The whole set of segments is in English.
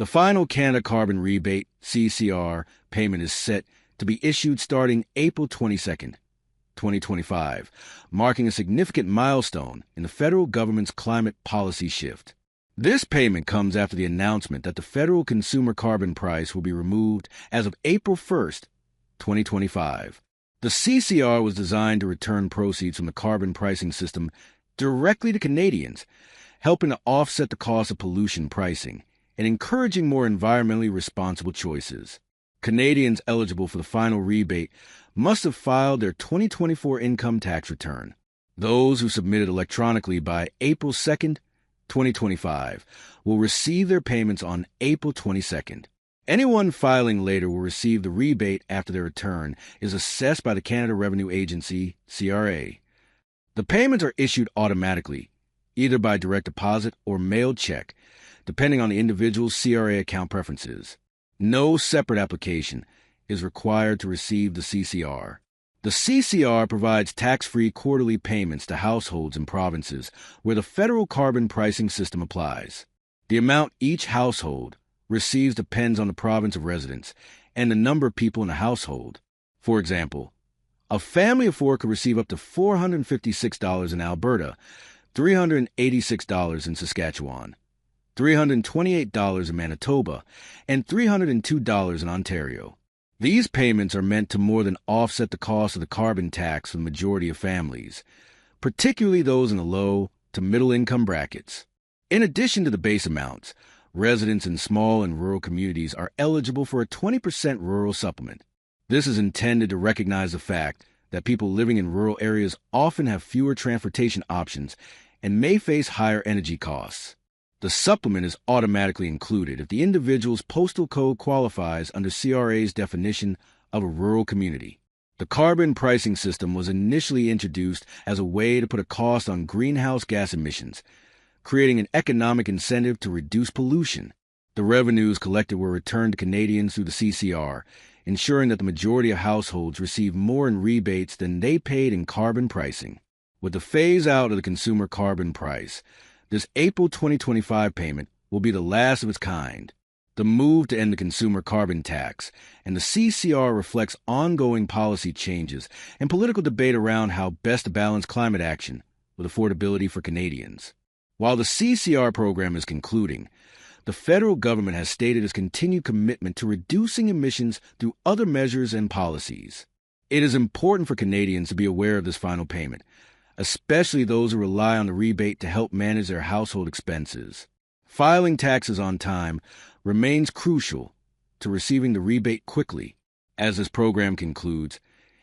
The final Canada Carbon Rebate, CCR, payment is set to be issued starting April 22nd, 2025, marking a significant milestone in the federal government's climate policy shift. This payment comes after the announcement that the federal consumer carbon price will be removed as of April 1st, 2025. The CCR was designed to return proceeds from the carbon pricing system directly to Canadians, helping to offset the cost of pollution pricing and encouraging more environmentally responsible choices. Canadians eligible for the final rebate must have filed their 2024 income tax return. Those who submitted electronically by April 2nd, 2025, will receive their payments on April 22nd. Anyone filing later will receive the rebate after their return is assessed by the Canada Revenue Agency, CRA. The payments are issued automatically, either by direct deposit or mailed check, depending on the individual's CRA account preferences. No separate application is required to receive the CCR. The CCR provides tax-free quarterly payments to households in provinces where the federal carbon pricing system applies. The amount each household receives depends on the province of residence and the number of people in the household. For example, a family of 4 could receive up to $456 in Alberta, $386 in Saskatchewan, $328 in Manitoba, and $302 in Ontario. These payments are meant to more than offset the cost of the carbon tax for the majority of families, particularly those in the low to middle income brackets. In addition to the base amounts, residents in small and rural communities are eligible for a 20% rural supplement. This is intended to recognize the fact that people living in rural areas often have fewer transportation options and may face higher energy costs. The supplement is automatically included if the individual's postal code qualifies under CRA's definition of a rural community. The carbon pricing system was initially introduced as a way to put a cost on greenhouse gas emissions, creating an economic incentive to reduce pollution. The revenues collected were returned to Canadians through the CCR, ensuring that the majority of households receive more in rebates than they paid in carbon pricing. With the phase-out of the consumer carbon price, this April 2025 payment will be the last of its kind. The move to end the consumer carbon tax and the CCR reflects ongoing policy changes and political debate around how best to balance climate action with affordability for Canadians. While the CCR program is concluding, the federal government has stated its continued commitment to reducing emissions through other measures and policies. It is important for Canadians to be aware of this final payment, especially those who rely on the rebate to help manage their household expenses. Filing taxes on time remains crucial to receiving the rebate quickly. As this program concludes,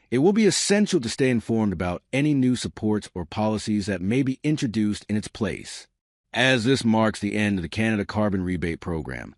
it will be essential to stay informed about any new supports or policies that may be introduced in its place. As this marks the end of the Canada Carbon Rebate program,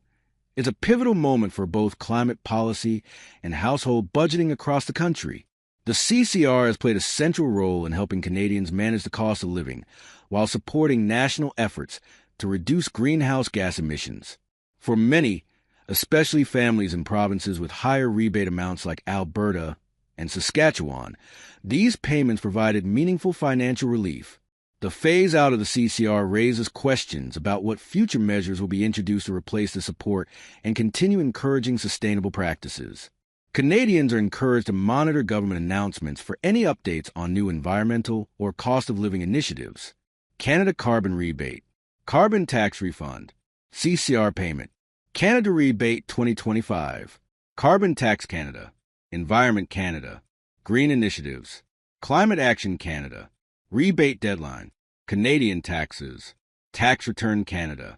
it's a pivotal moment for both climate policy and household budgeting across the country. The CCR has played a central role in helping Canadians manage the cost of living while supporting national efforts to reduce greenhouse gas emissions. For many, especially families in provinces with higher rebate amounts like Alberta and Saskatchewan, these payments provided meaningful financial relief. The phase-out of the CCR raises questions about what future measures will be introduced to replace the support and continue encouraging sustainable practices. Canadians are encouraged to monitor government announcements for any updates on new environmental or cost-of-living initiatives. Canada Carbon Rebate, Carbon Tax Refund, CCR Payment, Canada Rebate 2025, Carbon Tax Canada, Environment Canada, Green Initiatives, Climate Action Canada, Rebate Deadline, Canadian Taxes, Tax Return Canada,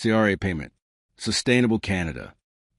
CRA Payment, Sustainable Canada,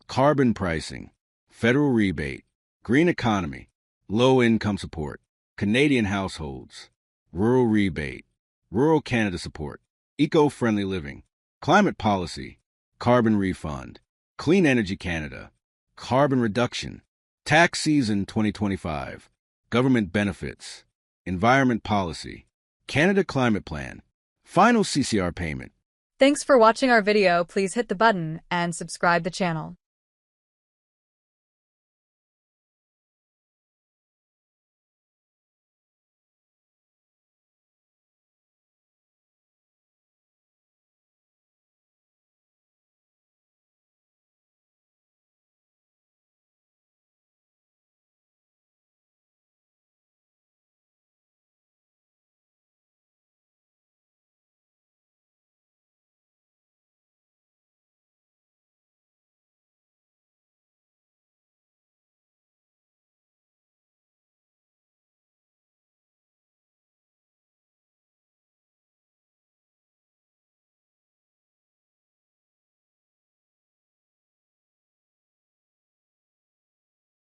Carbon Pricing, Federal Rebate, Green Economy, Low Income Support, Canadian Households, Rural Rebate, Rural Canada Support, Eco-Friendly Living, Climate Policy, Carbon Refund, Clean Energy Canada, Carbon Reduction, Tax Season 2025, Government Benefits, Environment Policy, Canada Climate Plan, Final CCR Payment. Thanks for watching our video. Please hit the button and subscribe the channel.